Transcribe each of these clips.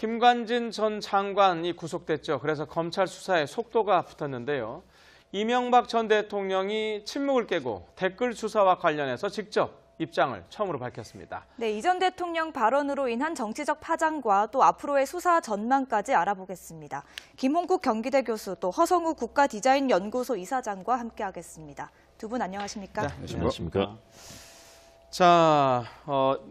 김관진 전 장관이 구속됐죠. 그래서 검찰 수사에 속도가 붙었는데요. 이명박 전 대통령이 침묵을 깨고 댓글 수사와 관련해서 직접 입장을 처음으로 밝혔습니다. 네, 이 전 대통령 발언으로 인한 정치적 파장과 또 앞으로의 수사 전망까지 알아보겠습니다. 김홍국 경기대 교수, 또 허성우 국가디자인연구소 이사장과 함께하겠습니다. 두 분 안녕하십니까? 네, 안녕하십니까? 자,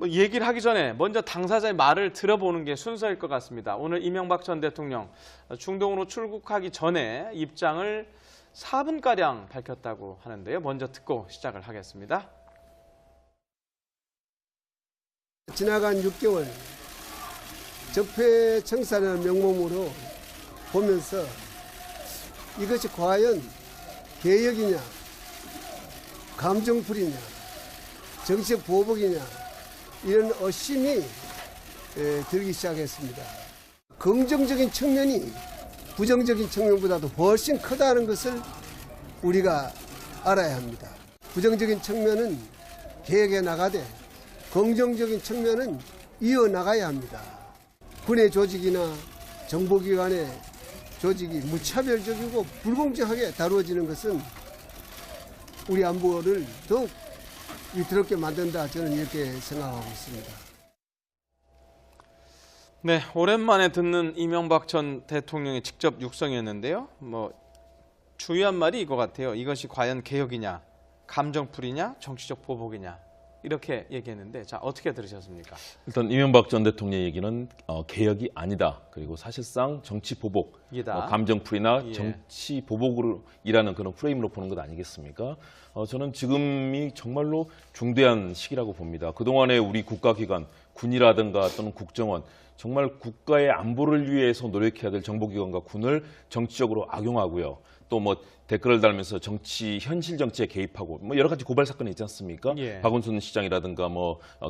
얘기를 하기 전에 먼저 당사자의 말을 들어보는 게 순서일 것 같습니다. 오늘 이명박 전 대통령 중동으로 출국하기 전에 입장을 4분가량 밝혔다고 하는데요. 먼저 듣고 시작을 하겠습니다. 지나간 6개월 적폐청산의 명목으로 보면서 이것이 과연 개혁이냐, 감정풀이냐, 정치적 보복이냐 이런 의심이 들기 시작했습니다. 긍정적인 측면이 부정적인 측면보다도 훨씬 크다는 것을 우리가 알아야 합니다. 부정적인 측면은 개혁해 나가되 긍정적인 측면은 이어나가야 합니다. 군의 조직이나 정보기관의 조직이 무차별적이고 불공정하게 다루어지는 것은 우리 안보를 더욱 위태롭게 만든다, 저는 이렇게 생각하고 있습니다. 네, 오랜만에 듣는 이명박 전 대통령의 직접 육성이었는데요. 주요한 말이 이거 같아요. 이것이 과연 개혁이냐, 감정풀이냐, 정치적 보복이냐. 이렇게 얘기했는데, 자, 어떻게 들으셨습니까? 일단 이명박 전 대통령 얘기는 개혁이 아니다. 그리고 사실상 정치 보복이다. 감정풀이나 정치 보복으로 일하는 그런 프레임으로 보는 것 아니겠습니까? 저는 지금이 정말로 중대한 시기라고 봅니다. 그동안에 우리 국가기관, 군이라든가 또는 국정원, 정말 국가의 안보를 위해서 노력해야 될 정보기관과 군을 정치적으로 악용하고요. 또 댓글을 달면서 현실 정치에 개입하고 여러 가지 고발 사건이 있지 않습니까? 박원순 시장이라든가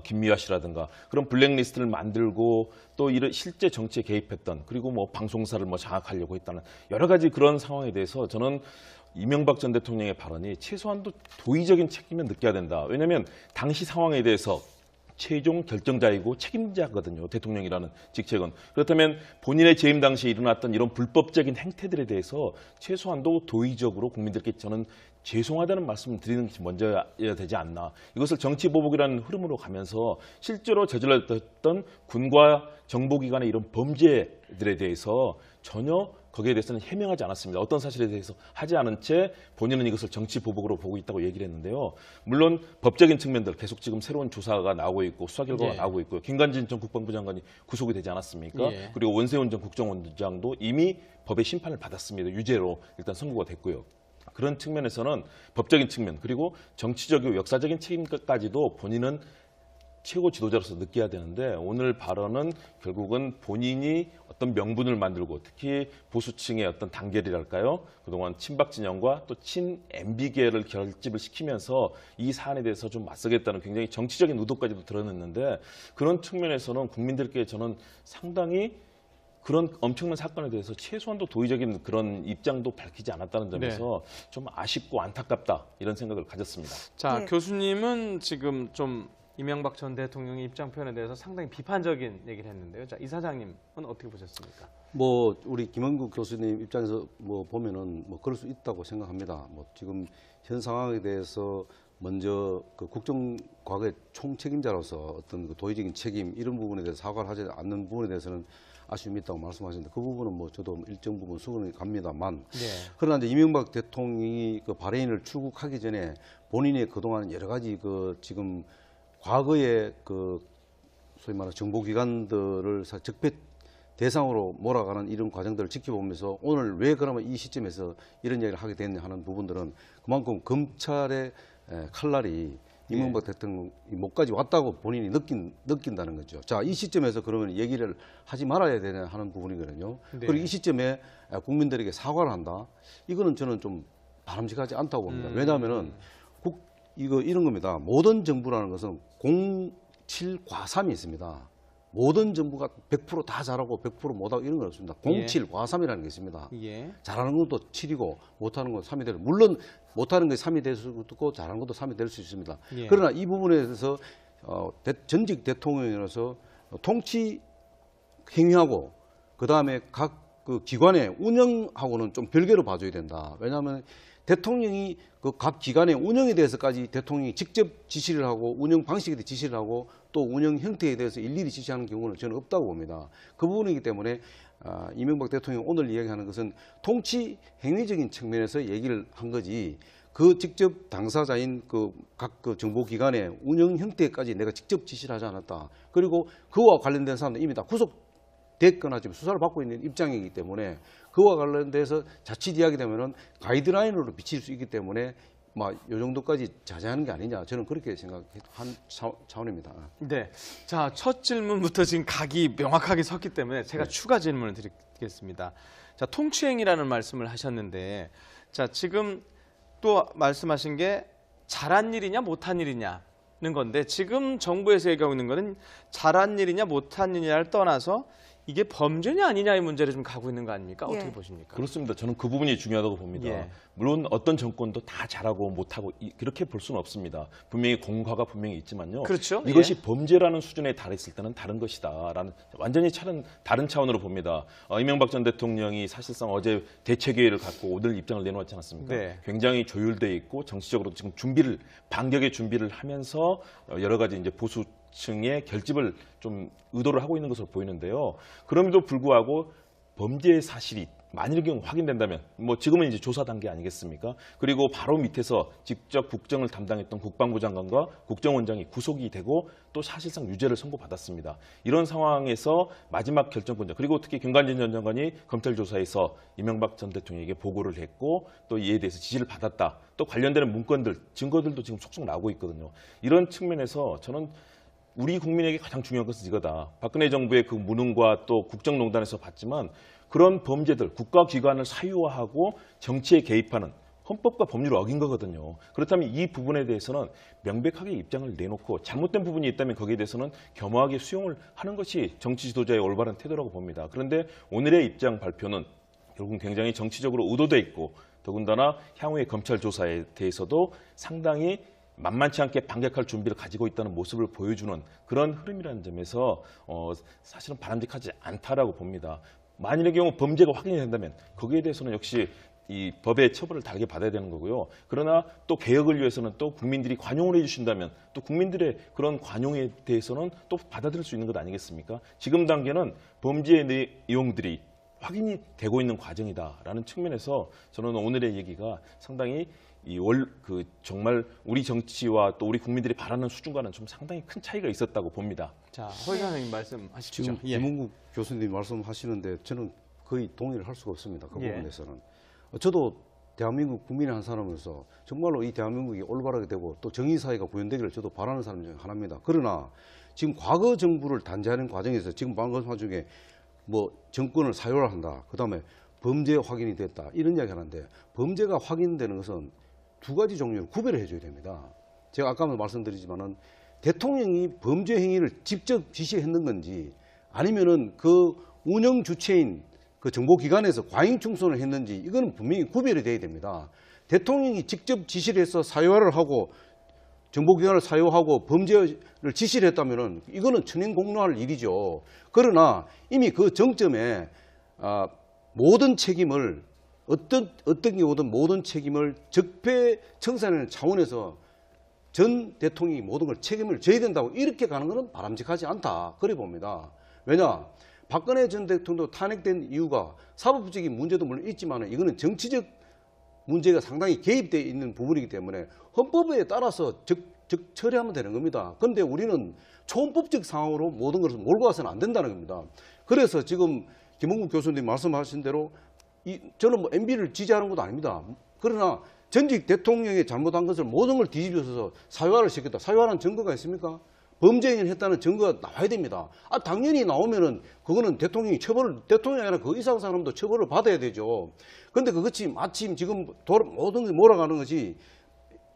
김미화 씨라든가 그런 블랙리스트를 만들고 또 실제 정치에 개입했던, 그리고 방송사를 장악하려고 했다는 여러 가지 그런 상황에 대해서 저는 이명박 전 대통령의 발언이 최소한도 도의적인 책임을 느껴야 된다. 왜냐하면 당시 상황에 대해서 최종 결정자이고 책임자거든요. 대통령이라는 직책은. 그렇다면 본인의 재임 당시에 일어났던 이런 불법적인 행태들에 대해서 최소한도 도의적으로 국민들께 저는 죄송하다는 말씀을 드리는 것이 먼저야 되지 않나. 이것을 정치보복이라는 흐름으로 가면서 실제로 저질렀던 군과 정보기관의 이런 범죄들에 대해서 전혀 거기에 대해서는 해명하지 않았습니다. 어떤 사실에 대해서 하지 않은 채 본인은 이것을 정치보복으로 보고 있다고 얘기를 했는데요. 물론 법적인 측면들 계속 지금 새로운 조사가 나오고 있고 수사 결과가 나오고 있고요. 김관진 전 국방부 장관이 구속이 되지 않았습니까? 그리고 원세훈 전 국정원장도 이미 법의 심판을 받았습니다. 유죄로 일단 선고가 됐고요. 그런 측면에서는 법적인 측면, 그리고 정치적이고 역사적인 책임까지도 본인은 최고 지도자로서 느껴야 되는데, 오늘 발언은 결국은 본인이 어떤 명분을 만들고, 특히 보수층의 어떤 단결이랄까요? 그동안 친박 진영과 또 친 MB계를 결집을 시키면서 이 사안에 대해서 좀 맞서겠다는 굉장히 정치적인 의도까지도 드러냈는데, 그런 측면에서는 국민들께 저는 상당히 그런 엄청난 사건에 대해서 최소한도 도의적인 그런 입장도 밝히지 않았다는 점에서 좀 아쉽고 안타깝다, 이런 생각을 가졌습니다. 자, 교수님은 지금 좀 이명박 전 대통령의 입장 표현에 대해서 상당히 비판적인 얘기를 했는데요. 자, 이사장님은 어떻게 보셨습니까? 우리 김홍국 교수님 입장에서 보면은 그럴 수 있다고 생각합니다. 지금 현 상황에 대해서 먼저 그 국정과거의 총책임자로서 어떤 그 도의적인 책임 이런 부분에 대해서 사과를 하지 않는 부분에 대해서는 아쉬움이 있다고 말씀하셨는데, 그 부분은 저도 일정 부분 수긍이 갑니다만, 그러나 이제 이명박 대통령이 그 바레인을 출국하기 전에 본인의 그동안 여러 가지 지금 과거의 소위 말하는 정보기관들을 적폐 대상으로 몰아가는 이런 과정들을 지켜보면서 오늘 왜 그러면 이 시점에서 이런 이야기를 하게 됐냐 하는 부분들은 그만큼 검찰의 칼날이 이명박 대통령 목까지 왔다고 본인이 느낀다는 거죠. 자, 이 시점에서 그러면 얘기를 하지 말아야 되냐 하는 부분이거든요. 그리고 이 시점에 국민들에게 사과를 한다. 이거는 저는 좀 바람직하지 않다고 봅니다. 왜냐하면은 이런 겁니다. 모든 정부라는 것은 07과삼이 있습니다. 모든 정부가 100% 다 잘하고 100% 못하고 이런 건 없습니다. 07과삼이라는 게 있습니다. 잘하는 것도 7이고 못하는 건 3이 되고, 물론 못하는 게 3이 될 수도 있고 잘하는 것도 3이 될 수 있습니다. 그러나 이 부분에 대해서 전직 대통령으로서 통치 행위하고 그다음에 각 그 기관의 운영하고는 좀 별개로 봐줘야 된다. 왜냐하면 대통령이 그 각 기관의 운영에 대해서까지 대통령이 직접 지시를 하고 운영 방식에 대해 지시를 하고 또 운영 형태에 대해서 일일이 지시하는 경우는 저는 없다고 봅니다. 그 부분이기 때문에 이명박 대통령이 오늘 이야기하는 것은 통치 행위적인 측면에서 얘기를 한 거지 그 직접 당사자인 그 각 그 정보기관의 운영 형태까지 내가 직접 지시를 하지 않았다. 그리고 그와 관련된 사람들 이미 다 구속됐거나 지금 수사를 받고 있는 입장이기 때문에 그와 관련돼서 자칫 이야기되면은 가이드라인으로 비칠 수 있기 때문에 요 정도까지 자제하는 게 아니냐 저는 그렇게 생각한 차원입니다. 네, 자, 첫 질문부터 지금 각이 명확하게 섰기 때문에 제가 네. 추가 질문을 드리겠습니다. 자, 통치행위라는 말씀을 하셨는데, 자, 지금 또 말씀하신 게 잘한 일이냐 못한 일이냐는 건데, 지금 정부에서 얘기하고 있는 거는 잘한 일이냐 못한 일이냐를 떠나서 이게 범죄냐 아니냐의 문제를 좀 가고 있는 거 아닙니까? 어떻게 예. 보십니까? 그렇습니다. 저는 그 부분이 중요하다고 봅니다. 예. 물론 어떤 정권도 다 잘하고 못하고 그렇게 볼 수는 없습니다. 분명히 공과가 분명히 있지만요. 그렇죠. 이것이 예. 범죄라는 수준에 달했을 때는 다른 것이다라는 완전히 다른 차원으로 봅니다. 이명박 전 대통령이 사실상 어제 대책회의를 갖고 오늘 입장을 내놓았지 않았습니까? 네. 굉장히 조율돼 있고 정치적으로 지금 반격의 준비를 하면서 여러 가지 이제 보수 층의 결집을 좀 의도를 하고 있는 것으로 보이는데요. 그럼에도 불구하고 범죄의 사실이 만일 경우 확인된다면 지금은 이제 조사 단계 아니겠습니까? 그리고 바로 밑에서 직접 국정을 담당했던 국방부 장관과 국정원장이 구속이 되고 또 사실상 유죄를 선고받았습니다. 이런 상황에서 마지막 결정권자 그리고 특히 김관진 전 장관이 검찰 조사에서 이명박 전 대통령에게 보고를 했고 또 이에 대해서 지시를 받았다. 또 관련되는 문건들, 증거들도 지금 속속 나오고 있거든요. 이런 측면에서 저는 우리 국민에게 가장 중요한 것은 이거다. 박근혜 정부의 그 무능과 또 국정농단에서 봤지만 그런 범죄들, 국가기관을 사유화하고 정치에 개입하는 헌법과 법률을 어긴 거거든요. 그렇다면 이 부분에 대해서는 명백하게 입장을 내놓고 잘못된 부분이 있다면 거기에 대해서는 겸허하게 수용을 하는 것이 정치 지도자의 올바른 태도라고 봅니다. 그런데 오늘의 입장 발표는 결국은 굉장히 정치적으로 의도돼 있고 더군다나 향후의 검찰 조사에 대해서도 상당히 만만치 않게 반격할 준비를 가지고 있다는 모습을 보여주는 그런 흐름이라는 점에서 사실은 바람직하지 않다라고 봅니다. 만일의 경우 범죄가 확인이 된다면 거기에 대해서는 역시 이 법의 처벌을 달게 받아야 되는 거고요. 그러나 또 개혁을 위해서는 또 국민들이 관용을 해주신다면 또 국민들의 그런 관용에 대해서는 또 받아들일 수 있는 것 아니겠습니까? 지금 단계는 범죄의 내용들이 확인이 되고 있는 과정이다라는 측면에서 저는 오늘의 얘기가 상당히 정말 우리 정치와 또 우리 국민들이 바라는 수준과는 좀 상당히 큰 차이가 있었다고 봅니다. 자, 허 선생님 말씀하십시오. 지금 예. 김은국 교수님 말씀하시는데 저는 거의 동의를 할 수가 없습니다. 그 예. 부분에서는. 저도 대한민국 국민의 한 사람으로서 정말로 이 대한민국이 올바르게 되고 또 정의사회가 구현되기를 저도 바라는 사람 중에 하나입니다. 그러나 지금 과거 정부를 단죄하는 과정에서 지금 방금 중에 정권을 사유화한다. 그다음에 범죄 확인이 됐다. 이런 이야기 하는데 범죄가 확인되는 것은 두 가지 종류를 구별을 해줘야 됩니다. 제가 아까도 말씀드리지만은 대통령이 범죄 행위를 직접 지시했는 건지 아니면은 그 운영 주체인 그 정보기관에서 과잉충손을 했는지 이거는 분명히 구별이 돼야 됩니다. 대통령이 직접 지시를 해서 사유화를 하고 정보기관을 사유하고 범죄를 지시를 했다면은 이거는 천인공노할 일이죠. 그러나 이미 그 정점에 모든 책임을 어떤 경우든 모든 책임을 적폐청산하는 차원에서 전 대통령이 모든 걸 책임을 져야 된다고 이렇게 가는 것은 바람직하지 않다. 그래 봅니다. 왜냐? 박근혜 전 대통령도 탄핵된 이유가 사법적인 문제도 물론 있지만 이거는 정치적 문제가 상당히 개입되어 있는 부분이기 때문에 헌법에 따라서 처리하면 되는 겁니다. 그런데 우리는 초헌법적 상황으로 모든 것을 몰고 가서는 안 된다는 겁니다. 그래서 지금 김은국 교수님 말씀하신 대로 저는 MB를 지지하는 것도 아닙니다. 그러나 전직 대통령이 잘못한 것을 모든 걸 뒤집어서 사유화를 시켰다. 사유화는 증거가 있습니까? 범죄 행위를 했다는 증거가 나와야 됩니다. 당연히 나오면은 그거는 대통령이 대통령이 아니라 그 이상 사람도 처벌을 받아야 되죠. 그런데 그것이 마침 지금 모든 게 몰아가는 것이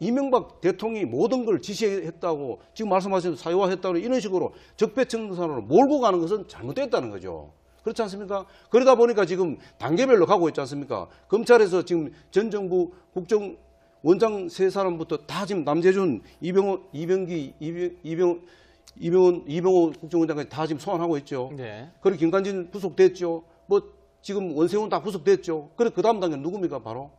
이명박 대통령이 모든 걸 지시했다고 지금 말씀하신 사유화했다고 이런 식으로 적폐청산으로 몰고 가는 것은 잘못됐다는 거죠. 그렇지 않습니까? 그러다 보니까 지금 단계별로 가고 있지 않습니까? 검찰에서 지금 전 정부 국정원장 세 사람부터 다 지금 남재준, 이병기, 이병호 국정원장까지 다 지금 소환하고 있죠. 네. 그리고 김관진 구속됐죠. 뭐 지금 원세훈 다 구속됐죠. 그래 그 다음 단계는 누굽니까 바로?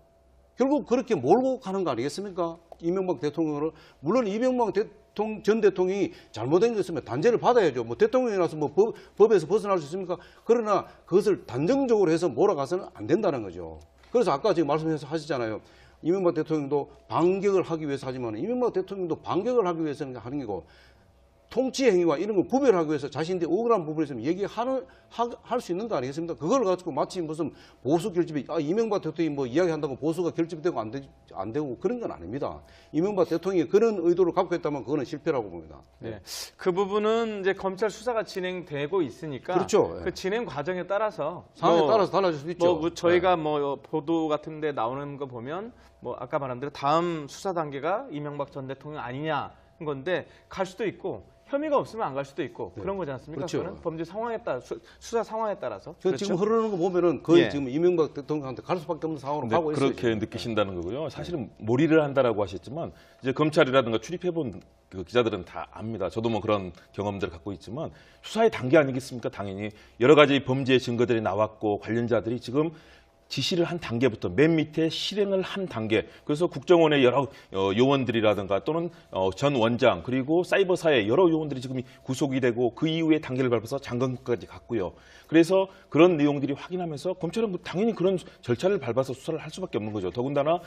결국 그렇게 몰고 가는 거 아니겠습니까? 이명박 대통령을. 물론 이명박 전 대통령이 잘못된 게 있으면 단죄를 받아야죠. 뭐 대통령이라서 뭐 법에서 벗어날 수 있습니까? 그러나 그것을 단정적으로 해서 몰아가서는 안 된다는 거죠. 그래서 아까 지금 말씀해서 하시잖아요. 이명박 대통령도 반격을 하기 위해서 하지만 이명박 대통령도 반격을 하기 위해서 하는 거고 통치 행위와 이런 걸 구별하기 위해서 자신들이 억울한 부분이 있으면 할 수 있는 거 아니겠습니까? 그걸 가지고 마치 무슨 보수 결집이, 이명박 대통령이 뭐 이야기한다고 보수가 결집되고 안 되고 그런 건 아닙니다. 이명박 대통령이 그런 의도를 갖고 있다면 그거는 실패라고 봅니다. 네. 그 부분은 이제 검찰 수사가 진행되고 있으니까 그렇죠. 그 진행 과정에 따라서 상황에 따라서 달라질 수 있죠. 뭐 저희가 뭐 보도 같은 데 나오는 거 보면 뭐 아까 말한 대로 다음 수사 단계가 이명박 전 대통령 아니냐 한 건데 갈 수도 있고 혐의가 없으면 안 갈 수도 있고 그런 거지 않습니까? 그렇죠. 그거는 범죄 상황에 따라 수사 상황에 따라서. 그렇죠? 지금 흐르는 거 보면은 거의 예. 지금 이명박 대통령한테 갈 수밖에 없는 상황으로 네, 가고 있어요. 그렇게 느끼신다는 거고요. 사실은 몰이를 한다라고 하셨지만 이제 검찰이라든가 출입해본 그 기자들은 다 압니다. 저도 뭐 그런 경험들을 갖고 있지만 수사의 단계 아니겠습니까? 당연히 여러 가지 범죄 증거들이 나왔고 관련자들이 지금 지시를 한 단계부터 맨 밑에 실행을 한 단계. 그래서 국정원의 여러 요원들이라든가 또는 전 원장 그리고 사이버사의 여러 요원들이 지금 구속이 되고 그 이후에 단계를 밟아서 장관까지 갔고요. 그래서 그런 내용들이 확인하면서 검찰은 당연히 그런 절차를 밟아서 수사를 할 수밖에 없는 거죠. 더군다나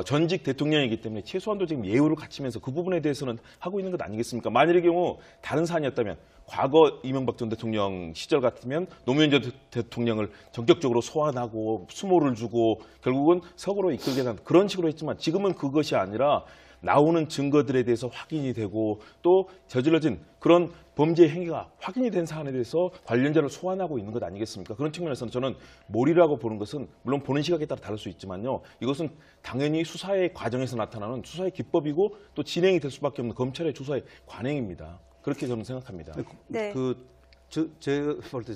전직 대통령이기 때문에 최소한도 지금 예우를 갖추면서 그 부분에 대해서는 하고 있는 것 아니겠습니까? 만일의 경우 다른 사안이었다면 과거 이명박 전 대통령 시절 같으면 노무현 전 대통령을 전격적으로 소환하고 수모를 주고 결국은 서거로 이끌게 된 그런 식으로 했지만 지금은 그것이 아니라 나오는 증거들에 대해서 확인이 되고 또 저질러진 그런 범죄 행위가 확인이 된 사안에 대해서 관련자를 소환하고 있는 것 아니겠습니까? 그런 측면에서는 저는 몰이라고 보는 것은 물론 보는 시각에 따라 다를 수 있지만요. 이것은 당연히 수사의 과정에서 나타나는 수사의 기법이고 또 진행이 될 수밖에 없는 검찰의 수사의 관행입니다. 그렇게 저는 생각합니다. 네. 제가 볼 때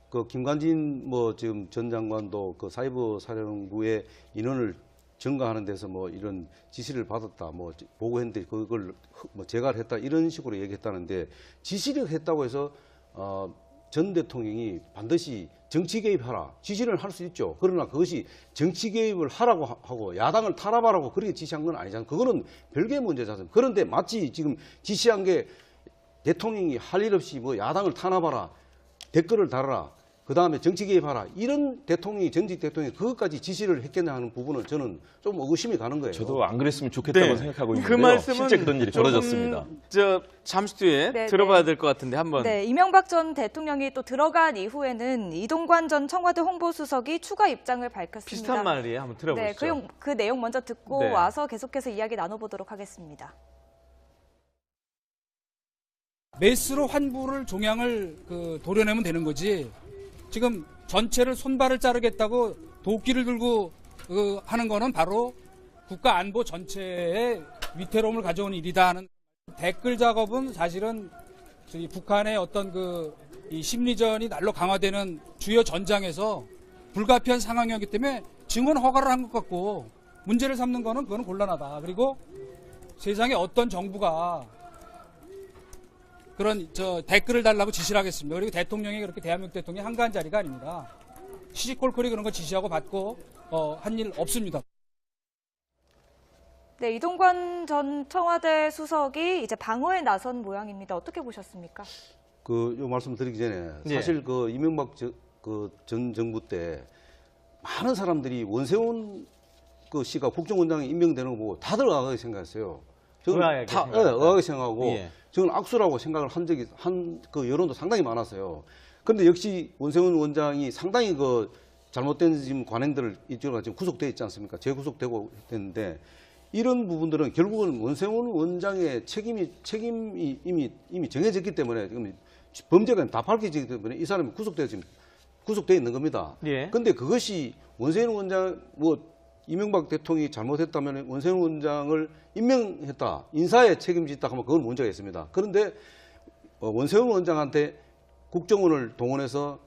그 김관진 뭐 지금 전 장관도 그 사이버 사령부의 인원을 증가하는 데서 뭐 이런 지시를 받았다, 뭐 보고했는데 그걸 뭐 제가를 했다 이런 식으로 얘기했다는데 지시를 했다고 해서 전 대통령이 반드시 정치 개입하라 지시를 할 수 있죠. 그러나 그것이 정치 개입을 하라고 하고 야당을 탄압하라고 그렇게 지시한 건 아니잖아요. 그거는 별개의 문제잖아요. 그런데 마치 지금 지시한 게 대통령이 할 일 없이 뭐 야당을 탄압하라, 댓글을 달아라, 그 다음에 정치 개입하라 이런 대통령이 전직 대통령이 그것까지 지시를 했겠냐 하는 부분은 저는 좀 의구심이 가는 거예요. 저도 안 그랬으면 좋겠다고 네. 생각하고 그 있는데요. 말씀은 실제 그런 일이 벌어졌습니다. 잠시 뒤에 네, 들어봐야 될 것 같은데 한번. 네, 이명박 전 대통령이 또 들어간 이후에는 이동관 전 청와대 홍보수석이 추가 입장을 밝혔습니다. 비슷한 말이에요. 한번 들어보시죠. 네, 그 내용 먼저 듣고 네. 와서 계속해서 이야기 나눠보도록 하겠습니다. 매스로 환부를 종양을 도려내면 되는 거지. 지금 전체를 손발을 자르겠다고 도끼를 들고 하는 거는 바로 국가 안보 전체의 위태로움을 가져오는 일이다 하는 댓글 작업은 사실은 저희 북한의 어떤 이 심리전이 날로 강화되는 주요 전장에서 불가피한 상황이었기 때문에 증언 허가를 한 것 같고 문제를 삼는 거는 그거는 곤란하다. 그리고 세상에 어떤 정부가 그런 댓글을 달라고 지시를 하겠습니다. 그리고 대통령이 그렇게 대한민국 대통령이 한가한 자리가 아닙니다. 시시콜콜이 그런 거 지시하고 받고 한 일 없습니다. 네, 이동관 전 청와대 수석이 이제 방어에 나선 모양입니다. 어떻게 보셨습니까? 요 말씀 드리기 전에 네. 사실 이명박 전 정부 때 많은 사람들이 원세훈 씨가 국정원장에 임명되는 거 보고 다들 의아하게 생각했어요. 의아하게 생각하고 예. 저는 악수라고 생각을 한 적이 그 여론도 상당히 많았어요. 그런데 역시 원세훈 원장이 상당히 잘못된 지금 관행들을 이쪽으로 지금 구속돼 있지 않습니까? 재구속되고 됐는데 이런 부분들은 결국은 원세훈 원장의 책임이 이미 정해졌기 때문에 지금 범죄가 다 밝혀지기 때문에 이 사람이 구속돼 있는 겁니다. 예. 근데 그것이 원세훈 원장 이명박 대통령이 잘못했다면 원세훈 원장을 임명했다, 인사에 책임졌다 하면 그건 문제가 있습니다. 그런데 원세훈 원장한테 국정원을 동원해서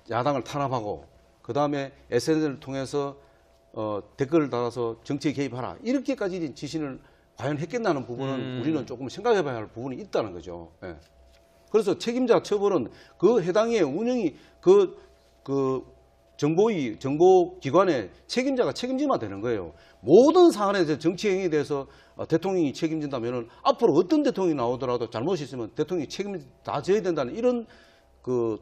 야당을 탄압하고 그 다음에 SNS를 통해서 댓글을 달아서 정치에 개입하라 이렇게까지 지시를 과연 했겠나는 부분은 우리는 조금 생각해봐야 할 부분이 있다는 거죠. 예. 그래서 책임자 처벌은 그 해당의 운영이 정보기관의 책임자가 책임지면 되는 거예요. 모든 사안에 대해서 정치행위에 대해서 대통령이 책임진다면은 앞으로 어떤 대통령이 나오더라도 잘못이 있으면 대통령이 책임을 다 져야 된다는 이런 그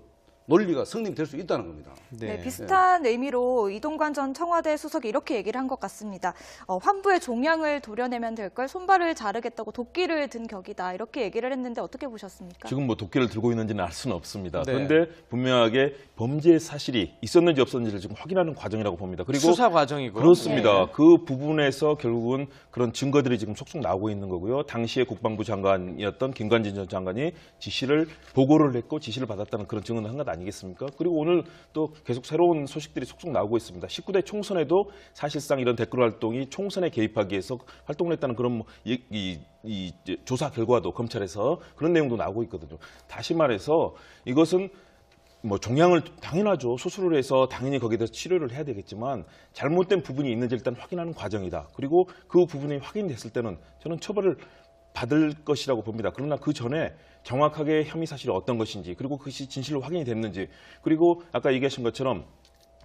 논리가 성립될 수 있다는 겁니다. 네, 비슷한 의미로 이동관 전 청와대 수석이 이렇게 얘기를 한 것 같습니다. 환부의 종양을 도려내면 될 걸 손발을 자르겠다고 도끼를 든 격이다. 이렇게 얘기를 했는데 어떻게 보셨습니까? 지금 뭐 도끼를 들고 있는지는 알 수는 없습니다. 네. 그런데 분명하게 범죄 사실이 있었는지 없었는지를 지금 확인하는 과정이라고 봅니다. 그리고 수사 과정이고. 그렇습니다. 그 부분에서 결국은 그런 증거들이 지금 속속 나오고 있는 거고요. 당시에 국방부 장관이었던 김관진 전 장관이 지시를 보고를 했고 지시를 받았다는 그런 증언을 한 것 아니겠습니까? 그리고 오늘 또 계속 새로운 소식들이 속속 나오고 있습니다. 19대 총선에도 사실상 이런 댓글 활동이 총선에 개입하기 위해서 활동을 했다는 그런 이 조사 결과도 검찰에서 그런 내용도 나오고 있거든요. 다시 말해서 이것은 뭐 종양을 당연하죠. 수술을 해서 당연히 거기에 대해서 치료를 해야 되겠지만 잘못된 부분이 있는지 일단 확인하는 과정이다. 그리고 그 부분이 확인됐을 때는 저는 처벌을 받을 것이라고 봅니다. 그러나 그 전에 정확하게 혐의 사실이 어떤 것인지 그리고 그것이 진실로 확인이 됐는지 그리고 아까 얘기하신 것처럼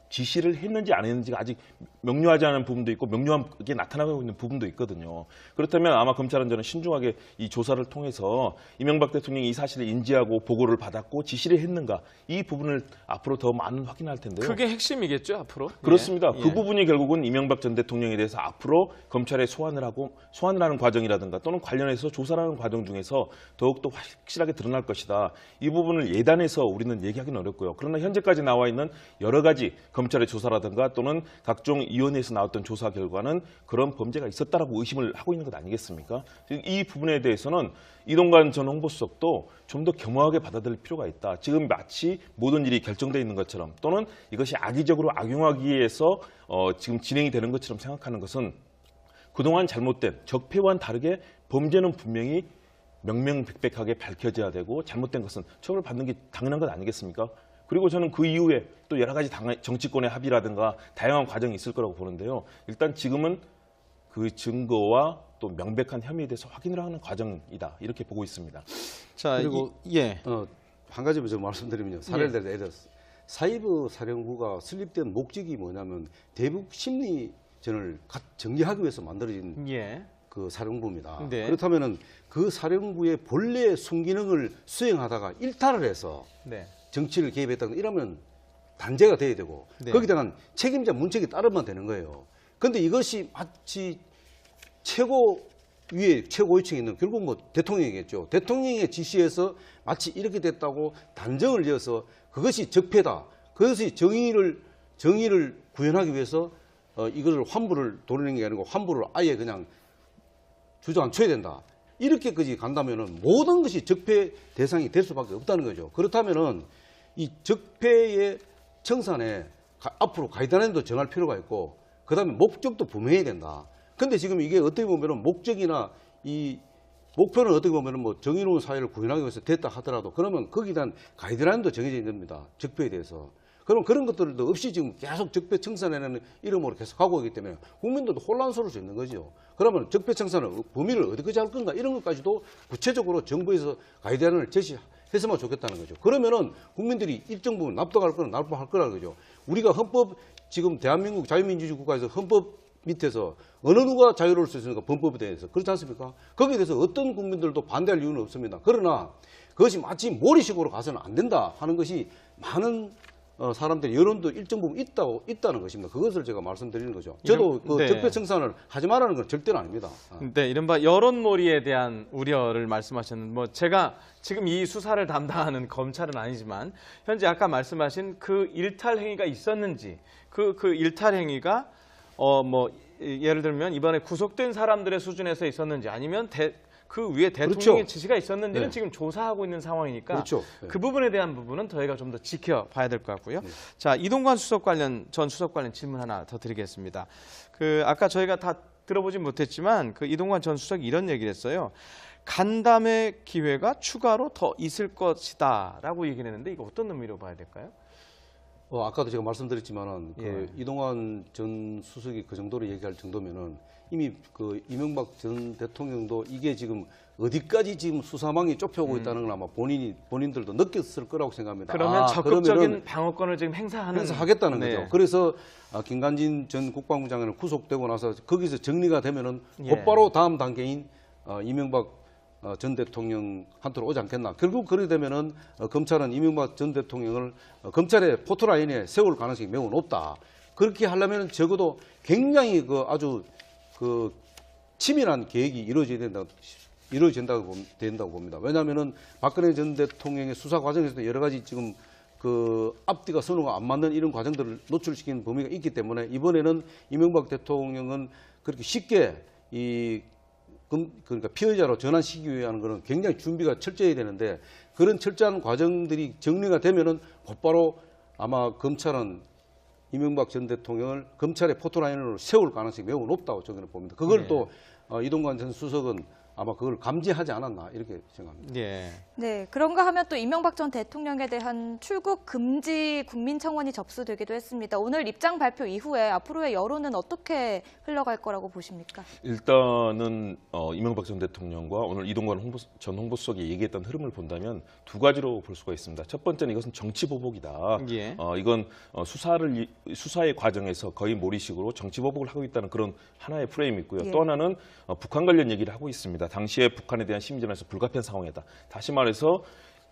지시를 했는지 안 했는지가 아직 명료하지 않은 부분도 있고 명료하게 나타나고 있는 부분도 있거든요. 그렇다면 아마 검찰은 저는 신중하게 이 조사를 통해서 이명박 대통령이 이 사실을 인지하고 보고를 받았고 지시를 했는가 이 부분을 앞으로 더 많은 확인할 텐데요. 그게 핵심이겠죠, 앞으로? 그렇습니다. 예. 그 부분이 결국은 이명박 전 대통령에 대해서 앞으로 검찰에 소환을 하는 과정이라든가 또는 관련해서 조사를 하는 과정 중에서 더욱더 확실하게 드러날 것이다. 이 부분을 예단해서 우리는 얘기하기는 어렵고요. 그러나 현재까지 나와 있는 여러 가지 검찰의 조사라든가 또는 각종 위원회에서 나왔던 조사 결과는 그런 범죄가 있었다라고 의심을 하고 있는 것 아니겠습니까? 이 부분에 대해서는 이동관 전 홍보수석도 좀 더 겸허하게 받아들일 필요가 있다. 지금 마치 모든 일이 결정되어 있는 것처럼 또는 이것이 악의적으로 악용하기 위해서 지금 진행이 되는 것처럼 생각하는 것은 그동안 잘못된 적폐와는 다르게 범죄는 분명히 명명백백하게 밝혀져야 되고 잘못된 것은 처벌받는 게 당연한 것 아니겠습니까? 그리고 저는 그 이후에 또 여러 가지 정치권의 합의라든가 다양한 과정이 있을 거라고 보는데요. 일단 지금은 그 증거와 또 명백한 혐의에 대해서 확인을 하는 과정이다. 이렇게 보고 있습니다. 자, 그리고 예. 한 가지 좀 말씀드리면요. 사례를 들어서 사이버 사령부가 설립된 목적이 뭐냐면 대북 심리전을 정리하기 위해서 만들어진 예. 그 사령부입니다. 네. 그렇다면은 그 사령부의 본래 순기능을 수행하다가 일탈을 해서 네. 정치를 개입했다는 이러면 단죄가 돼야 되고 네. 거기에 대한 책임자 문책이 따르면 되는 거예요. 그런데 이것이 마치 최고 위에 최고위층에 있는 결국 뭐 대통령이겠죠. 대통령의 지시에서 마치 이렇게 됐다고 단정을 지어서 그것이 적폐다. 그것이 정의를 구현하기 위해서 이것을 환부를 도려낸 게 아니고 환부를 아예 그냥 주저앉혀야 된다. 이렇게까지 간다면은 모든 것이 적폐 대상이 될 수밖에 없다는 거죠. 그렇다면은 이 적폐의 청산에 앞으로 가이드라인도 정할 필요가 있고, 그 다음에 목적도 분명해야 된다. 근데 지금 이게 어떻게 보면은 목적이나 이 목표는 어떻게 보면은 뭐 정의로운 사회를 구현하기 위해서 됐다 하더라도 그러면 거기에 대한 가이드라인도 정해져 있는 겁니다. 적폐에 대해서. 그럼 그런 것들도 없이 지금 계속 적폐 청산이라는 이름으로 계속 가고 있기 때문에 국민들도 혼란스러울 수 있는 거죠. 그러면 적폐 청산은 범위를 어디까지 할 건가 이런 것까지도 구체적으로 정부에서 가이드라인을 제시했으면 좋겠다는 거죠. 그러면은 국민들이 일정 부분 납득할 거는 납득할 거라는 거죠. 우리가 헌법 지금 대한민국 자유민주주의 국가에서 헌법 밑에서 어느 누가 자유로울 수 있습니까? 헌법에 대해서. 그렇지 않습니까? 거기에 대해서 어떤 국민들도 반대할 이유는 없습니다. 그러나 그것이 마치 몰이식으로 가서는 안 된다 하는 것이 많은 사람들의 여론도 일정 부분 있다는 것입니다. 그것을 제가 말씀드리는 거죠. 저도 그 네. 적폐 청산을 하지 말라는 건 절대로 아닙니다. 네, 이른바 여론몰이에 대한 우려를 말씀하셨는데, 뭐 제가 지금 이 수사를 담당하는 검찰은 아니지만 현재 아까 말씀하신 그 일탈 행위가 있었는지, 그 일탈 행위가 뭐 예를 들면 이번에 구속된 사람들의 수준에서 있었는지 아니면 그 위에 대통령의 그렇죠. 지시가 있었는지는 네. 지금 조사하고 있는 상황이니까 그렇죠. 네. 그 부분에 대한 부분은 저희가 좀 더 지켜봐야 될 것 같고요. 자, 이동관 전 수석 관련 질문 하나 더 드리겠습니다. 아까 저희가 다 들어보진 못했지만 이동관 전 수석이 이런 얘기를 했어요. 간담회 기회가 추가로 더 있을 것이다라고 얘기를 했는데 이거 어떤 의미로 봐야 될까요? 아까도 제가 말씀드렸지만은 예. 그 이동환 전 수석이 그 정도로 얘기할 정도면은 이미 그 이명박 전 대통령도 이게 지금 어디까지 지금 수사망이 좁혀오고 있다는 걸 아마 본인들도 느꼈을 거라고 생각합니다. 그러면 적극적인 그러면은 방어권을 지금 행사하겠다는 네. 거죠. 그래서 김관진 전 국방부 장관은 구속되고 나서 거기서 정리가 되면은 예. 곧바로 다음 단계인 이명박 전 대통령한테로 오지 않겠나. 결국 그렇게 되면은 검찰은 이명박 전 대통령을 검찰의 포토라인에 세울 가능성이 매우 높다. 그렇게 하려면 적어도 굉장히 그 아주 그 치밀한 계획이 된다고 봅니다. 왜냐하면은 박근혜 전 대통령의 수사 과정에서도 여러 가지 지금 그 앞뒤가 선호가 안 맞는 이런 과정들을 노출시킨 범위가 있기 때문에 이번에는 이명박 대통령은 그렇게 쉽게 그러니까 피의자로 전환시키기 위한 것은 굉장히 준비가 철저해야 되는데 그런 철저한 과정들이 정리가 되면은 곧바로 아마 검찰은 이명박 전 대통령을 검찰의 포토라인으로 세울 가능성이 매우 높다고 저는 봅니다. 그걸 네. 또 이동관 전 수석은 아마 그걸 감지하지 않았나 이렇게 생각합니다. 예. 네, 그런가 하면 또 이명박 전 대통령에 대한 출국 금지 국민청원이 접수되기도 했습니다. 오늘 입장 발표 이후에 앞으로의 여론은 어떻게 흘러갈 거라고 보십니까? 일단은 이명박 전 대통령과 오늘 이동관 전 홍보수석이 얘기했던 흐름을 본다면 두 가지로 볼 수가 있습니다. 첫 번째는 이것은 정치 보복이다. 예. 이건 수사의 과정에서 거의 몰이식으로 정치 보복을 하고 있다는 그런 하나의 프레임이 있고요. 예. 또 하나는 북한 관련 얘기를 하고 있습니다. 당시에 북한에 대한 심리전에서 불가피한 상황이다. 다시 말해서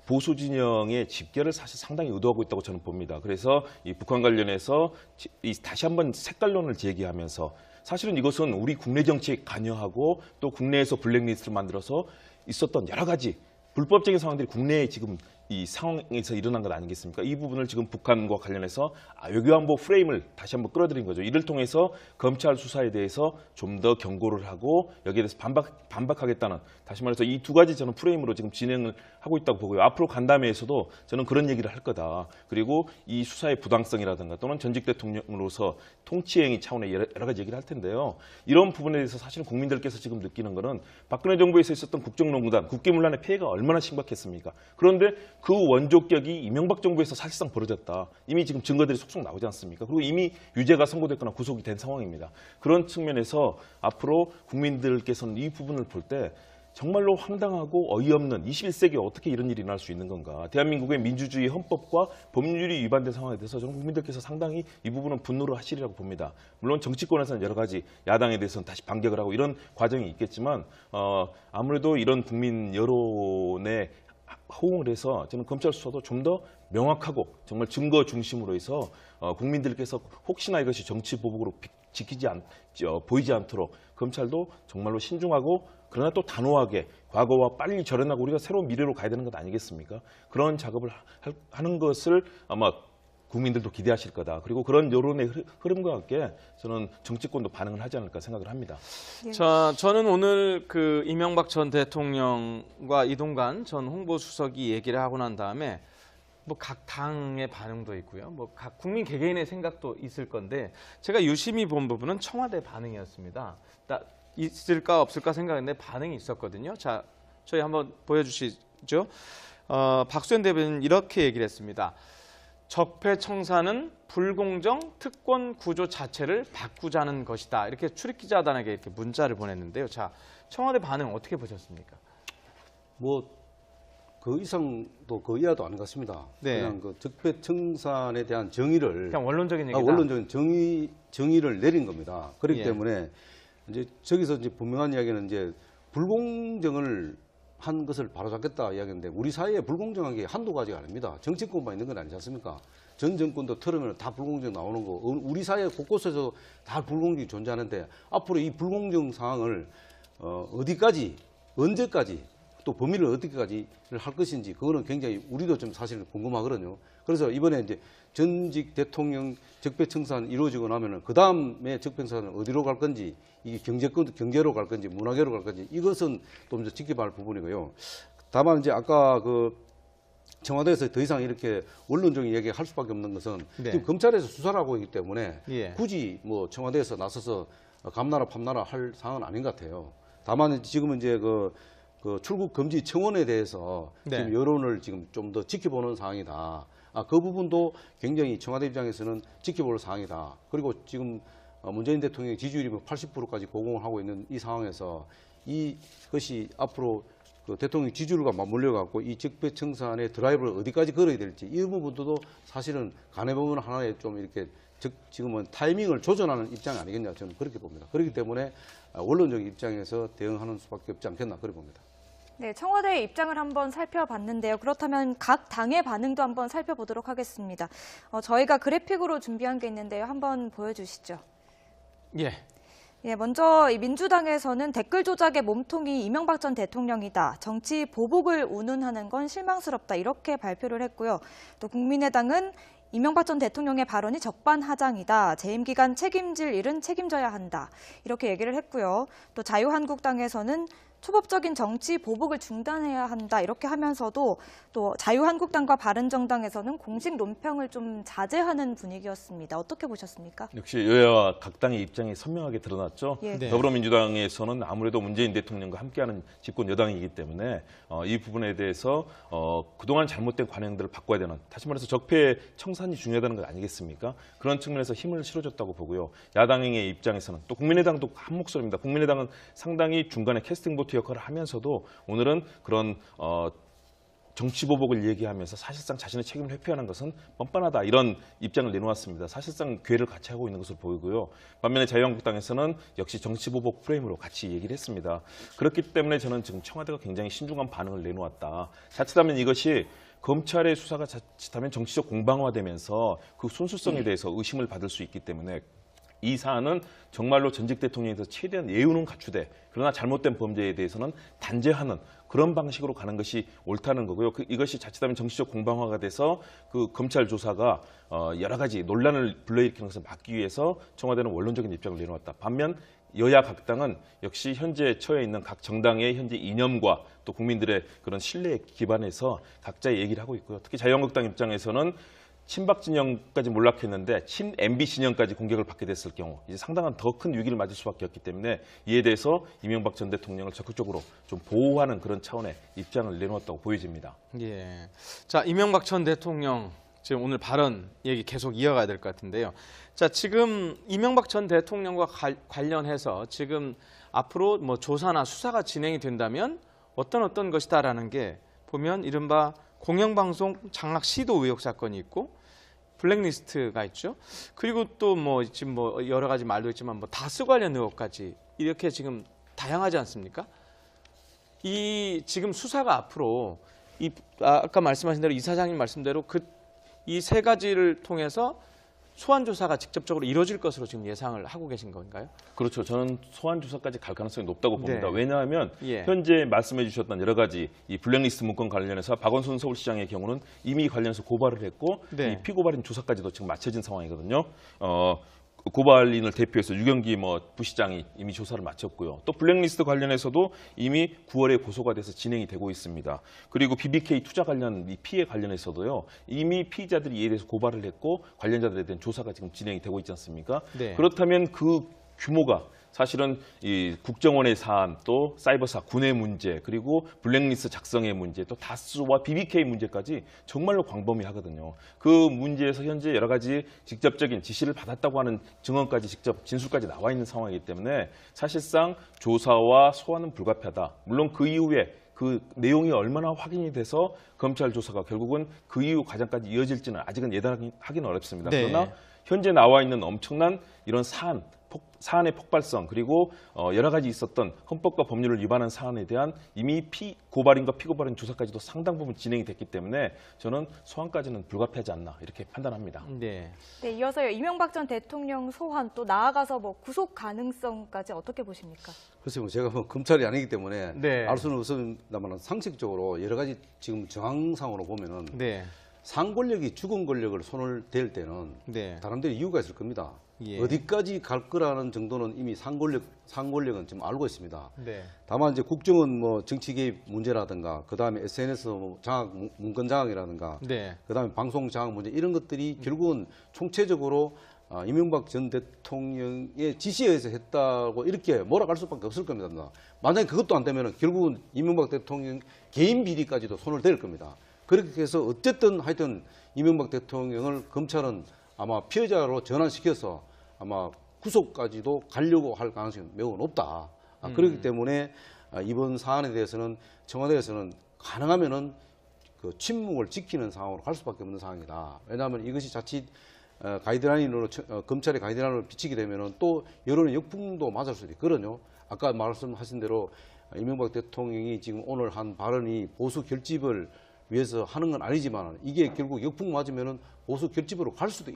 보수 진영의 집결을 사실 상당히 의도하고 있다고 저는 봅니다. 그래서 이 북한 관련해서 다시 한번 색깔론을 제기하면서 사실은 이것은 우리 국내 정치에 관여하고 또 국내에서 블랙리스트를 만들어서 있었던 여러 가지 불법적인 상황들이 국내에 지금 이 상황에서 일어난 것 아니겠습니까? 이 부분을 지금 북한과 관련해서 외교안보 프레임을 다시 한번 끌어들인 거죠. 이를 통해서 검찰 수사에 대해서 좀 더 경고를 하고 여기에 대해서 반박하겠다는 다시 말해서 이 두 가지 저는 프레임으로 지금 진행을 하고 있다고 보고요. 앞으로 간담회에서도 저는 그런 얘기를 할 거다. 그리고 이 수사의 부당성이라든가 또는 전직 대통령으로서 통치행위 차원의 여러 가지 얘기를 할 텐데요. 이런 부분에 대해서 사실은 국민들께서 지금 느끼는 거는 박근혜 정부에서 있었던 국정농단, 국기문란의 피해가 얼마나 심각했습니까? 그런데 그 원조격이 이명박 정부에서 사실상 벌어졌다. 이미 지금 증거들이 속속 나오지 않습니까? 그리고 이미 유죄가 선고됐거나 구속이 된 상황입니다. 그런 측면에서 앞으로 국민들께서는 이 부분을 볼 때 정말로 황당하고 어이없는 21세기에 어떻게 이런 일이 일어날 수 있는 건가. 대한민국의 민주주의 헌법과 법률이 위반된 상황에 대해서 저는 국민들께서 상당히 이 부분은 분노를 하시리라고 봅니다. 물론 정치권에서는 여러 가지 야당에 대해서는 다시 반격을 하고 이런 과정이 있겠지만 아무래도 이런 국민 여론에 호응을 해서 저는 검찰 수사도 좀 더 명확하고 정말 증거 중심으로 해서 국민들께서 혹시나 이것이 정치 보복으로 보이지 않도록 검찰도 정말로 신중하고 그러나 또 단호하게 과거와 빨리 절연하고 우리가 새로운 미래로 가야 되는 것 아니겠습니까? 그런 작업을 하는 것을 아마 국민들도 기대하실 거다. 그리고 그런 여론의 흐름과 함께 저는 정치권도 반응을 하지 않을까 생각을 합니다. 예. 자, 저는 오늘 그 이명박 전 대통령과 이동관 전 홍보수석이 얘기를 하고 난 다음에 뭐 각 당의 반응도 있고요. 뭐 각 국민 개개인의 생각도 있을 건데 제가 유심히 본 부분은 청와대 반응이었습니다. 있을까 없을까 생각했는데 반응이 있었거든요. 자, 저희 한번 보여주시죠. 박수현 대변인 이렇게 얘기를 했습니다. 적폐청산은 불공정 특권 구조 자체를 바꾸자는 것이다. 이렇게 출입기자단에게 이렇게 문자를 보냈는데요. 자, 청와대 반응 어떻게 보셨습니까? 뭐 그 이상도 그 이하도 아닌 것 같습니다. 네. 그냥 그 적폐청산에 대한 정의를 그냥 원론적인 얘기다. 원론적인 정의를 내린 겁니다. 그렇기 예. 때문에 이제 저기서 이제 분명한 이야기는 이제 불공정을 한 것을 바로잡겠다 이야기인데 우리 사회에 불공정한 게 한두 가지가 아닙니다. 정치권만 있는 건 아니지 않습니까? 전 정권도 틀으면 다 불공정 나오는 거. 우리 사회 곳곳에서 다 불공정이 존재하는데 앞으로 이 불공정 상황을 어디까지 언제까지 또 범위를 어디까지를 할 것인지 그거는 굉장히 우리도 좀 사실 궁금하거든요. 그래서 이번에 이제 전직 대통령 적폐청산 이루어지고 나면은 그 다음에 적폐청산은 어디로 갈 건지 이게 경제로 갈 건지 문화계로 갈 건지 이것은 좀 더 지켜봐야 할 부분이고요. 다만 이제 아까 그 청와대에서 더 이상 이렇게 원론적인 얘기 할 수밖에 없는 것은 네. 지금 검찰에서 수사를 하고 있기 때문에 예. 굳이 뭐 청와대에서 나서서 감나라 팜나라 할 상황은 아닌 것 같아요. 다만 지금은 이제 그 출국 금지 청원에 대해서 네. 지금 여론을 지금 좀 더 지켜보는 상황이다. 그 부분도 굉장히 청와대 입장에서는 지켜볼 사항이다. 그리고 지금 문재인 대통령의 지지율이 80%까지 고공을 하고 있는 이 상황에서 이것이 앞으로 그 대통령 지지율과 맞물려 갖고 이 적폐청산의 드라이브를 어디까지 걸어야 될지 이 부분도 사실은 간해보면 하나의 좀 이렇게 지금은 타이밍을 조절하는 입장이 아니겠냐 저는 그렇게 봅니다. 그렇기 때문에 원론적인 입장에서 대응하는 수밖에 없지 않겠나 그렇게 봅니다. 네, 청와대의 입장을 한번 살펴봤는데요. 그렇다면 각 당의 반응도 한번 살펴보도록 하겠습니다. 저희가 그래픽으로 준비한 게 있는데요. 한번 보여주시죠. 예. 예, 먼저 이 민주당에서는 댓글 조작의 몸통이 이명박 전 대통령이다. 정치 보복을 운운하는 건 실망스럽다. 이렇게 발표를 했고요. 또 국민의당은 이명박 전 대통령의 발언이 적반하장이다. 재임 기간 책임질 일은 책임져야 한다. 이렇게 얘기를 했고요. 또 자유한국당에서는 초법적인 정치 보복을 중단해야 한다. 이렇게 하면서도 또 자유한국당과 바른정당에서는 공식 논평을 좀 자제하는 분위기였습니다. 어떻게 보셨습니까? 역시 여야와 각 당의 입장이 선명하게 드러났죠. 예. 네. 더불어민주당에서는 아무래도 문재인 대통령과 함께하는 집권 여당이기 때문에 이 부분에 대해서 그동안 잘못된 관행들을 바꿔야 되는, 다시 말해서 적폐 청산이 중요하다는 것 아니겠습니까? 그런 측면에서 힘을 실어줬다고 보고요. 야당의 입장에서는 또 국민의당도 한 목소리입니다. 국민의당은 상당히 중간에 캐스팅 보트 역할을 하면서도 오늘은 그런 정치보복을 얘기하면서 사실상 자신의 책임을 회피하는 것은 뻔뻔하다, 이런 입장을 내놓았습니다. 사실상 궤를 같이 하고 있는 것으로 보이고요. 반면에 자유한국당에서는 역시 정치보복 프레임으로 같이 얘기를 했습니다. 그렇기 때문에 저는 지금 청와대가 굉장히 신중한 반응을 내놓았다. 자칫하면 이것이 검찰의 수사가 자칫하면 정치적 공방화되면서 그 순수성에 대해서 의심을 받을 수 있기 때문에 이 사안은 정말로 전직 대통령에 대해서 최대한 예우는 갖추되, 그러나 잘못된 범죄에 대해서는 단죄하는 그런 방식으로 가는 것이 옳다는 거고요. 이것이 자칫하면 정치적 공방화가 돼서 그 검찰 조사가 여러 가지 논란을 불러일으키는 것을 막기 위해서 청와대는 원론적인 입장을 내놓았다. 반면 여야 각 당은 역시 현재 처해 있는 각 정당의 현재 이념과 또 국민들의 그런 신뢰에 기반해서 각자의 얘기를 하고 있고요. 특히 자유한국당 입장에서는 친박 진영까지 몰락했는데 친 MB 진영까지 공격을 받게 됐을 경우 이제 상당한 더 큰 위기를 맞을 수밖에 없기 때문에 이에 대해서 이명박 전 대통령을 적극적으로 좀 보호하는 그런 차원의 입장을 내놓았다고 보여집니다. 예. 자, 이명박 전 대통령 지금 오늘 발언 얘기 계속 이어가야 될 것 같은데요. 자, 지금 이명박 전 대통령과 관련해서 지금 앞으로 뭐 조사나 수사가 진행이 된다면 어떤 것이다라는 게 보면 이른바 공영방송 장악 시도 의혹 사건이 있고 블랙리스트가 있죠. 그리고 또 뭐 지금 뭐 여러 가지 말도 있지만 뭐 다스 관련 의혹까지 이렇게 지금 다양하지 않습니까? 이 지금 수사가 앞으로 아까 말씀하신 대로 이사장님 말씀대로 이 세 가지를 통해서 소환 조사가 직접적으로 이루어질 것으로 지금 예상을 하고 계신 건가요? 그렇죠. 저는 소환 조사까지 갈 가능성이 높다고 봅니다. 네. 왜냐하면 현재 말씀해 주셨던 여러 가지 이 블랙리스트 문건 관련해서 박원순 서울시장의 경우는 이미 관련해서 고발을 했고 이 피고발인 조사까지도 지금 마쳐진 상황이거든요. 고발인을 대표해서 유경기 부시장이 이미 조사를 마쳤고요. 또 블랙리스트 관련해서도 이미 9월에 고소가 돼서 진행이 되고 있습니다. 그리고 BBK 투자 관련 이 피해 관련해서도요. 이미 피의자들이 이에 대해서 고발을 했고 관련자들에 대한 조사가 지금 진행이 되고 있지 않습니까? 네. 그렇다면 그 규모가 사실은 이 국정원의 사안, 또 사이버사 군의 문제, 그리고 블랙리스트 작성의 문제, 또 다스와 BBK 문제까지 정말로 광범위하거든요. 그 문제에서 현재 여러 가지 직접적인 지시를 받았다고 하는 증언까지 직접 진술까지 나와 있는 상황이기 때문에 사실상 조사와 소환은 불가피하다. 물론 그 이후에 그 내용이 얼마나 확인이 돼서 검찰 조사가 결국은 그 이후 과정까지 이어질지는 아직은 예단하기는 어렵습니다. 네. 그러나 현재 나와 있는 엄청난 이런 사안의 폭발성, 그리고 여러 가지 있었던 헌법과 법률을 위반한 사안에 대한 이미 고발인과 피고발인 조사까지도 상당 부분 진행이 됐기 때문에 저는 소환까지는 불가피하지 않나 이렇게 판단합니다. 네, 이어서 이명박 전 대통령 소환 또 나아가서 구속 가능성까지 어떻게 보십니까? 글쎄요, 제가 검찰이 아니기 때문에 알 수는 없습니다만 상식적으로 여러 가지 지금 정황상으로 보면은 상권력이 죽은 권력을 손을 댈 때는 다른 데 이유가 있을 겁니다. 어디까지 갈 거라는 정도는 이미 상권력은 지금 알고 있습니다. 다만 이제 국정은 정치 개입 문제라든가, 그 다음에 SNS 장악, 문건 장악이라든가, 그 다음에 방송 장악 문제, 이런 것들이 결국은 총체적으로 이명박 전 대통령의 지시에 의해서 했다고 이렇게 몰아갈 수밖에 없을 겁니다. 만약에 그것도 안 되면 결국은 이명박 대통령 개인 비리까지도 손을 댈 겁니다. 그렇게 해서 어쨌든 하여튼 이명박 대통령을 검찰은 아마 피해자로 전환시켜서 아마 구속까지도 가려고 할 가능성이 매우 높다. 그렇기 때문에 이번 사안에 대해서는 청와대에서는 가능하면은 그 침묵을 지키는 상황으로 갈 수밖에 없는 상황이다. 왜냐하면 이것이 자칫 가이드라인으로 검찰의 가이드라인으로 비치게 되면은 또 여론의 역풍도 맞을 수도 있거든요. 아까 말씀하신 대로 이명박 대통령이 지금 오늘 한 발언이 보수 결집을 위해서 하는 건 아니지만 이게 결국 역풍 맞으면은 보수 결집으로 갈 수도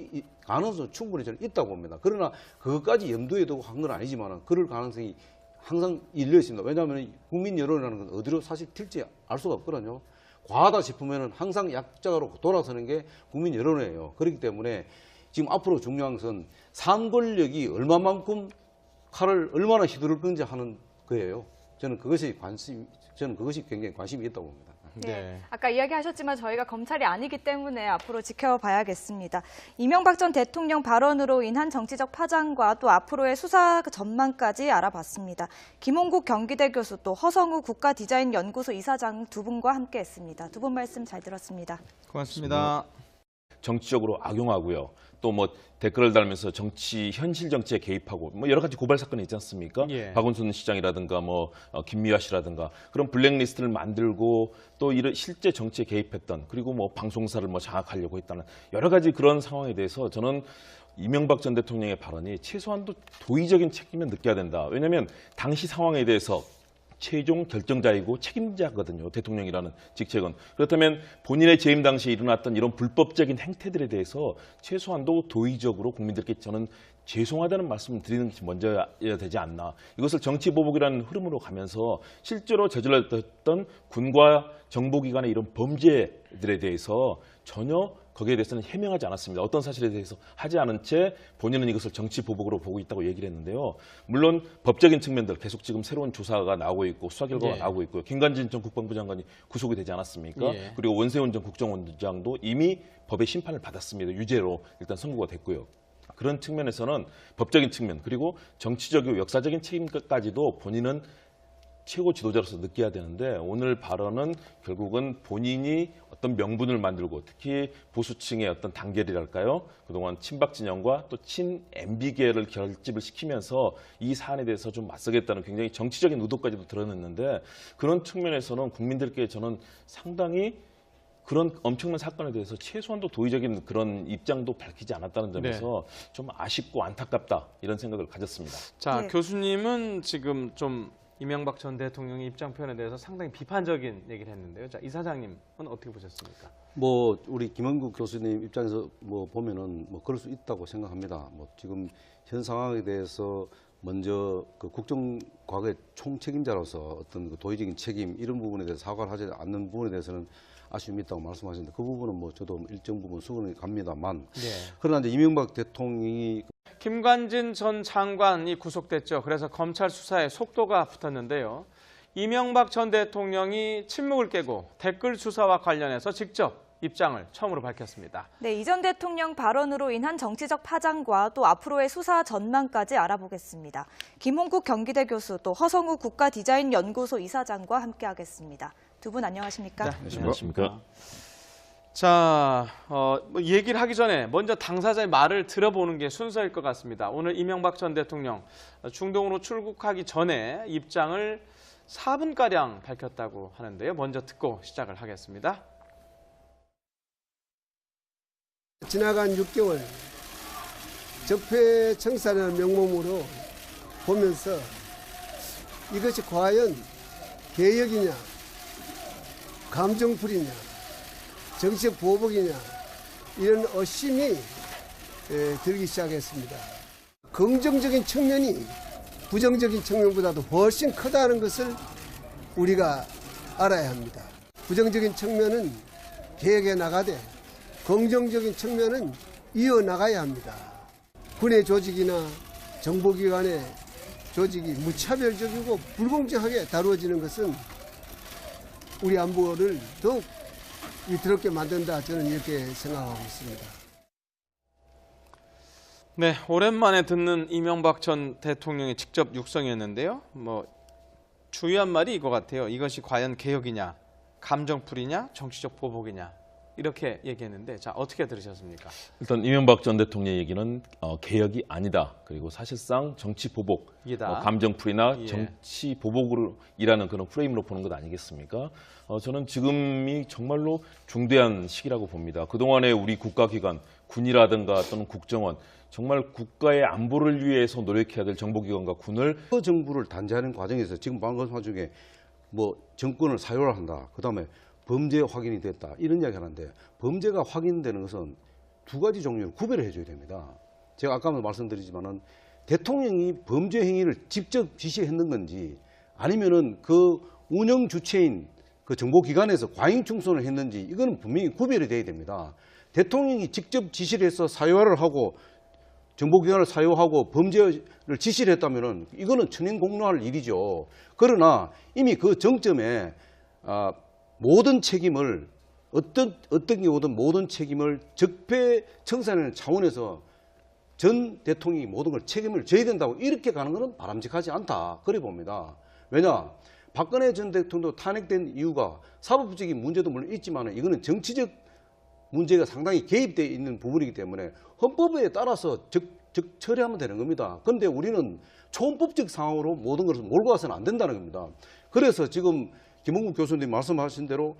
가능성은 충분히 저는 있다고 봅니다. 그러나 그것까지 염두에 두고 한 건 아니지만 그럴 가능성이 항상 열려 있습니다. 왜냐하면 국민 여론이라는 건 어디로 사실 튈지 알 수가 없거든요. 과하다 싶으면은 항상 약자로 돌아서는 게 국민 여론이에요. 그렇기 때문에 지금 앞으로 중요한 것은 산 권력이 얼마만큼 칼을 얼마나 휘두를 건지 하는 거예요. 저는 그것이 굉장히 관심이 있다고 봅니다. 네. 아까 이야기하셨지만 저희가 검찰이 아니기 때문에 앞으로 지켜봐야겠습니다. 이명박 전 대통령 발언으로 인한 정치적 파장과 또 앞으로의 수사 전망까지 알아봤습니다. 김홍국 경기대 교수 또 허성우 국가디자인연구소 이사장 두 분과 함께했습니다. 두 분 말씀 잘 들었습니다. 고맙습니다. 정치적으로 악용하고요. 또 뭐 댓글을 달면서 현실 정치에 개입하고 뭐 여러 가지 고발 사건이 있지 않습니까? 예. 박원순 시장이라든가 뭐 김미화 씨라든가 그런 블랙리스트를 만들고 또 실제 정치에 개입했던 그리고 뭐 방송사를 뭐 장악하려고 했다는 여러 가지 그런 상황에 대해서 저는 이명박 전 대통령의 발언이 최소한도 도의적인 책임을 느껴야 된다. 왜냐하면 당시 상황에 대해서 최종 결정자이고 책임자거든요. 대통령이라는 직책은. 그렇다면 본인의 재임 당시에 일어났던 이런 불법적인 행태들에 대해서 최소한도 도의적으로 국민들께 저는 죄송하다는 말씀을 드리는 것이 먼저야 되지 않나. 이것을 정치보복이라는 흐름으로 가면서 실제로 저질렀던 군과 정보기관의 이런 범죄들에 대해서 전혀 거기에 대해서는 해명하지 않았습니다. 어떤 사실에 대해서 하지 않은 채 본인은 이것을 정치보복으로 보고 있다고 얘기를 했는데요. 물론 법적인 측면들 계속 지금 새로운 조사가 나오고 있고 수사 결과가 나오고 있고요. 김관진 전 국방부 장관이 구속이 되지 않았습니까? 그리고 원세훈 전 국정원장도 이미 법의 심판을 받았습니다. 유죄로 일단 선고가 됐고요. 그런 측면에서는 법적인 측면 그리고 정치적이고 역사적인 책임까지도 본인은 최고 지도자로서 느껴야 되는데 오늘 발언은 결국은 본인이 어떤 명분을 만들고 특히 보수층의 어떤 단결이랄까요? 그동안 친박 진영과 또 친 MB계를 결집을 시키면서 이 사안에 대해서 좀 맞서겠다는 굉장히 정치적인 의도까지도 드러냈는데 그런 측면에서는 국민들께 저는 상당히 그런 엄청난 사건에 대해서 최소한도 도의적인 그런 입장도 밝히지 않았다는 점에서 좀 아쉽고 안타깝다 이런 생각을 가졌습니다. 자, 교수님은 지금 좀 이명박 전 대통령의 입장 표현에 대해서 상당히 비판적인 얘기를 했는데요. 자, 이사장님은 어떻게 보셨습니까? 뭐 우리 김원국 교수님 입장에서 뭐 보면은 뭐 그럴 수 있다고 생각합니다. 뭐 지금 현 상황에 대해서 먼저 그 국정과거의 총책임자로서 어떤 그 도의적인 책임 이런 부분에 대해서 사과를 하지 않는 부분에 대해서는 아쉬움이 있다고 말씀하셨는데 그 부분은 뭐 저도 일정 부분 수긍이 갑니다만 그러나 이제 이명박 대통령이 김관진 전 장관이 구속됐죠. 그래서 검찰 수사에 속도가 붙었는데요. 이명박 전 대통령이 침묵을 깨고 댓글 수사와 관련해서 직접 입장을 처음으로 밝혔습니다. 네, 이 전 대통령 발언으로 인한 정치적 파장과 또 앞으로의 수사 전망까지 알아보겠습니다. 김홍국 경기대 교수 또 허성우 국가디자인연구소 이사장과 함께하겠습니다. 두 분 안녕하십니까? 네, 안녕하십니까? 자, 뭐 얘기를 하기 전에 먼저 당사자의 말을 들어보는 게 순서일 것 같습니다. 오늘 이명박 전 대통령 중동으로 출국하기 전에 입장을 4분가량 밝혔다고 하는데요. 먼저 듣고 시작을 하겠습니다. 지나간 6개월 적폐청산의 명목으로 보면서 이것이 과연 개혁이냐, 감정풀이냐, 정치적 보복이냐 이런 의심이 들기 시작했습니다. 긍정적인 측면이 부정적인 측면보다도 훨씬 크다는 것을 우리가 알아야 합니다. 부정적인 측면은 개혁해 나가되 긍정적인 측면은 이어나가야 합니다. 군의 조직이나 정보기관의 조직이 무차별적이고 불공정하게 다루어지는 것은 우리 안보를 더욱 위태롭게 만든다, 저는 이렇게 생각하고 있습니다. 네, 오랜만에 듣는 이명박 전 대통령의 직접 육성이었는데요. 뭐 주요한 말이 이거 같아요. 이것이 과연 개혁이냐, 감정풀이냐 정치적 보복이냐 이렇게 얘기했는데 자 어떻게 들으셨습니까? 일단 이명박 전 대통령의 얘기는 개혁이 아니다. 그리고 사실상 정치 보복, 이다. 감정풀이나 예. 정치 보복으로 일하는 그런 프레임으로 보는 것 아니겠습니까? 저는 지금이 정말로 중대한 시기라고 봅니다. 그동안에 우리 국가기관, 군이라든가 또는 국정원 정말 국가의 안보를 위해서 노력해야 될 정보기관과 군을 그 정부를 단죄하는 과정에서 지금 방금 한 중에 뭐 정권을 사유화한다. 그다음에 범죄 확인이 됐다. 이런 이야기 하는데 범죄가 확인되는 것은 두 가지 종류를 구별을 해줘야 됩니다. 제가 아까도 말씀드리지만은 대통령이 범죄 행위를 직접 지시했는 건지 아니면은 그 운영 주체인 그 정보기관에서 과잉충손을 했는지 이거는 분명히 구별이 돼야 됩니다. 대통령이 직접 지시를 해서 사유화를 하고 정보기관을 사유하고 범죄를 지시를 했다면은 이거는 천행공로할 일이죠. 그러나 이미 그 정점에 모든 책임을 어떤 경우든 모든 책임을 적폐청산하는 차원에서 전 대통령이 모든 걸 책임을 져야 된다고 이렇게 가는 것은 바람직하지 않다. 그래 봅니다. 왜냐? 박근혜 전 대통령도 탄핵된 이유가 사법적인 문제도 물론 있지만 이거는 정치적 문제가 상당히 개입되어 있는 부분이기 때문에 헌법에 따라서 처리하면 되는 겁니다. 그런데 우리는 초헌법적 상황으로 모든 것을 몰고 가서는 안 된다는 겁니다. 그래서 지금 김홍국 교수님 말씀하신 대로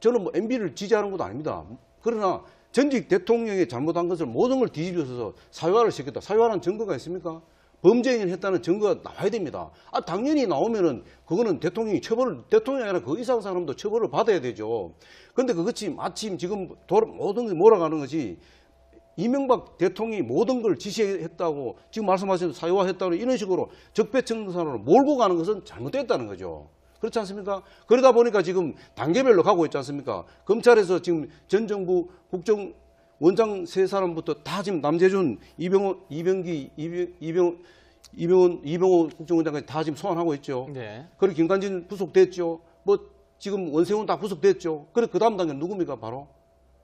저는 뭐 MB를 지지하는 것도 아닙니다. 그러나 전직 대통령이 잘못한 것을 모든 걸 뒤집어서 사유화를 시켰다. 사유화는 증거가 있습니까? 범죄 행위를 했다는 증거가 나와야 됩니다. 당연히 나오면은 그거는 대통령이 대통령이 아니라 그 이상 사람도 처벌을 받아야 되죠. 그런데 그것이 마침 지금 모든 게 몰아가는 것이 이명박 대통령이 모든 걸 지시했다고 지금 말씀하신 사유화했다고 이런 식으로 적폐청산으로 몰고 가는 것은 잘못됐다는 거죠. 그렇지 않습니까? 그러다 보니까 지금 단계별로 가고 있지 않습니까? 검찰에서 지금 전 정부 국정원장 세 사람부터 다 지금 남재준, 이병호 국정원장까지 다 지금 소환하고 있죠. 네. 그리고 김관진 구속됐죠. 뭐 지금 원세훈 다 구속됐죠. 그래 그 다음 단계는 누굽니까? 바로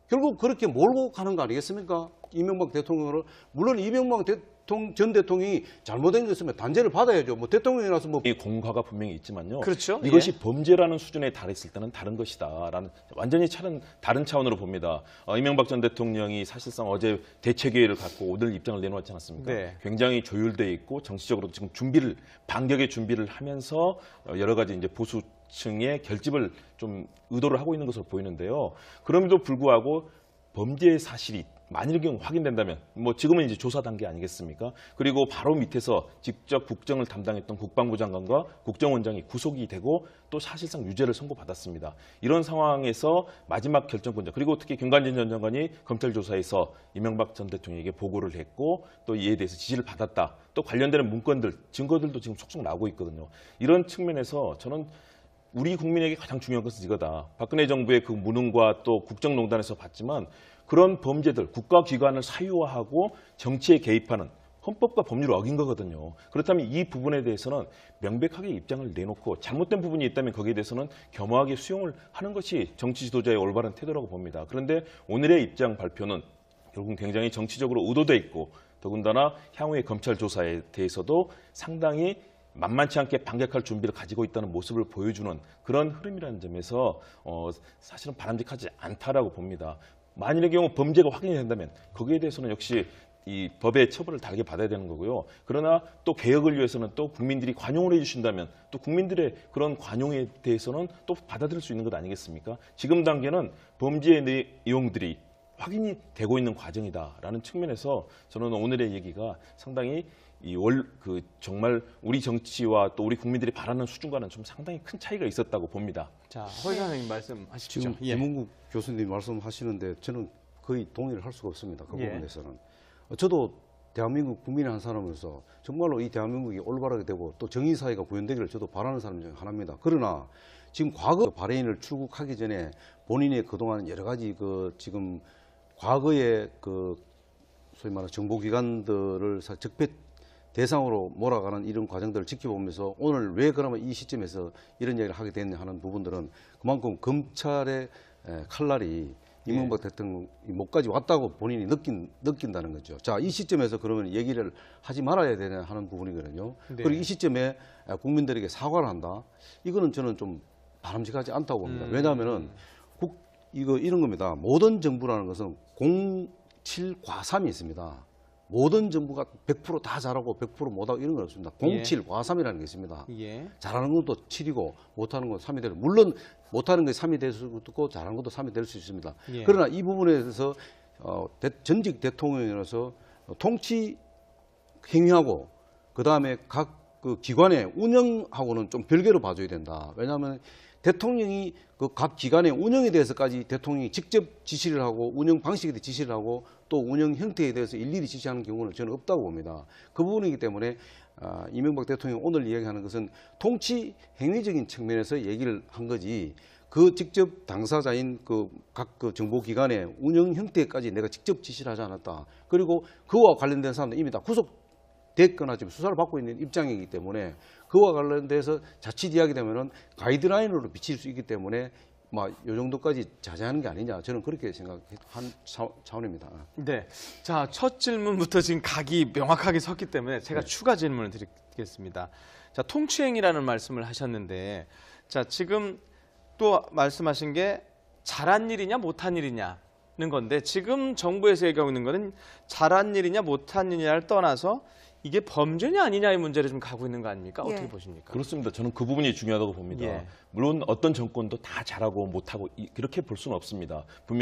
결국 그렇게 몰고 가는 거 아니겠습니까? 이명박 대통령을 물론 이명박 전 대통령이 잘못된 게 있으면 단죄를 받아야죠. 뭐 대통령이라서 뭐 이 공과가 분명히 있지만요. 그렇죠. 이것이 예. 범죄라는 수준에 달했을 때는 다른 것이다라는 완전히 다른 차원으로 봅니다. 이명박 전 대통령이 사실상 어제 대책회의를 갖고 오늘 입장을 내놓았지 않았습니까? 네. 굉장히 조율돼 있고 정치적으로 지금 반격의 준비를 하면서 여러 가지 이제 보수층의 결집을 좀 의도를 하고 있는 것으로 보이는데요. 그럼에도 불구하고 범죄의 사실이 만일 경우 확인된다면 뭐 지금은 이제 조사 단계 아니겠습니까? 그리고 바로 밑에서 직접 국정을 담당했던 국방부 장관과 국정원장이 구속이 되고 또 사실상 유죄를 선고받았습니다. 이런 상황에서 마지막 결정권자 그리고 특히 김관진 전 장관이 검찰 조사에서 이명박 전 대통령에게 보고를 했고 또 이에 대해서 지시를 받았다. 또 관련되는 문건들, 증거들도 지금 속속 나오고 있거든요. 이런 측면에서 저는 우리 국민에게 가장 중요한 것은 이거다. 박근혜 정부의 그 무능과 또 국정농단에서 봤지만 그런 범죄들, 국가기관을 사유화하고 정치에 개입하는 헌법과 법률을 어긴 거거든요. 그렇다면 이 부분에 대해서는 명백하게 입장을 내놓고 잘못된 부분이 있다면 거기에 대해서는 겸허하게 수용을 하는 것이 정치 지도자의 올바른 태도라고 봅니다. 그런데 오늘의 입장 발표는 결국 굉장히 정치적으로 의도돼 있고 더군다나 향후의 검찰 조사에 대해서도 상당히 만만치 않게 반격할 준비를 가지고 있다는 모습을 보여주는 그런 흐름이라는 점에서 사실은 바람직하지 않다라고 봅니다. 만일의 경우 범죄가 확인이 된다면 거기에 대해서는 역시 이 법의 처벌을 다르게 받아야 되는 거고요. 그러나 또 개혁을 위해서는 또 국민들이 관용을 해주신다면 또 국민들의 그런 관용에 대해서는 또 받아들일 수 있는 것 아니겠습니까? 지금 단계는 범죄의 내용들이 확인이 되고 있는 과정이다라는 측면에서 저는 오늘의 얘기가 상당히 정말 우리 정치와 또 우리 국민들이 바라는 수준과는 좀 상당히 큰 차이가 있었다고 봅니다. 자, 허 선생님 말씀하십시오. 지금 예. 김홍국 교수님 말씀하시는데 저는 거의 동의를 할 수가 없습니다. 그 예. 부분에서는. 저도 대한민국 국민의 한 사람으로서 정말로 이 대한민국이 올바르게 되고 또 정의사회가 구현되기를 저도 바라는 사람 중에 하나입니다. 그러나 지금 과거 발해인을 출국하기 전에 본인의 그동안 여러 가지 지금 과거의 소위 말하는 정보기관들을 적폐 대상으로 몰아가는 이런 과정들을 지켜보면서 오늘 왜 그러면 이 시점에서 이런 얘기를 하게 됐냐 하는 부분들은 그만큼 검찰의 칼날이 이명박 대통령 목까지 왔다고 본인이 느낀다는 거죠. 자, 이 시점에서 그러면 얘기를 하지 말아야 되냐 하는 부분이거든요. 네. 그리고 이 시점에 국민들에게 사과를 한다. 이거는 저는 좀 바람직하지 않다고 봅니다. 왜냐하면은 이런 겁니다. 모든 정부라는 것은 07 과삼이 있습니다. 모든 정부가 100% 다 잘하고 100% 못하고 이런 건 없습니다. 07 과삼이라는 게 있습니다. 예. 잘하는 것도 7이고 못하는 건 3이 되고 물론 못하는 게 3이 될 수도 있고 잘하는 것도 3이 될 수 있습니다. 예. 그러나 이 부분에 대해서 전직 대통령으로서 통치 행위하고 그다음에 각 그 기관의 운영하고는 좀 별개로 봐줘야 된다. 왜냐하면 대통령이 그 각 기관의 운영에 대해서까지 대통령이 직접 지시를 하고 운영 방식에 대해 지시를 하고 또 운영 형태에 대해서 일일이 지시하는 경우는 저는 없다고 봅니다. 그 부분이기 때문에 이명박 대통령이 오늘 이야기하는 것은 통치 행위적인 측면에서 얘기를 한 거지 그 직접 당사자인 각 정보기관의 운영 형태까지 내가 직접 지시를 하지 않았다. 그리고 그와 관련된 사람들 이미 다 구속됐거나 지금 수사를 받고 있는 입장이기 때문에 그와 관련돼서 자칫 이야기되면은 가이드라인으로 비칠 수 있기 때문에 요 정도까지 자제하는 게 아니냐 저는 그렇게 생각한 차원입니다. 네. 자, 첫 질문부터 지금 각이 명확하게 섰기 때문에 제가 추가 질문을 드리겠습니다. 자, 통치행위라는 말씀을 하셨는데 자, 지금 또 말씀하신 게 잘한 일이냐 못한 일이냐는 건데 지금 정부에서 얘기하고 있는 거는 잘한 일이냐 못한 일이냐를 떠나서 이게 범죄냐 아니냐의 문제를 좀 가고 있는 거 아닙니까? 예. 어떻게 보십니까? 그렇습니다. 저는 그 부분이 중요하다고 봅니다. 예. 물론 어떤 정권도 다 잘하고 못하고 그렇게 볼 수는 없습니다. 분명히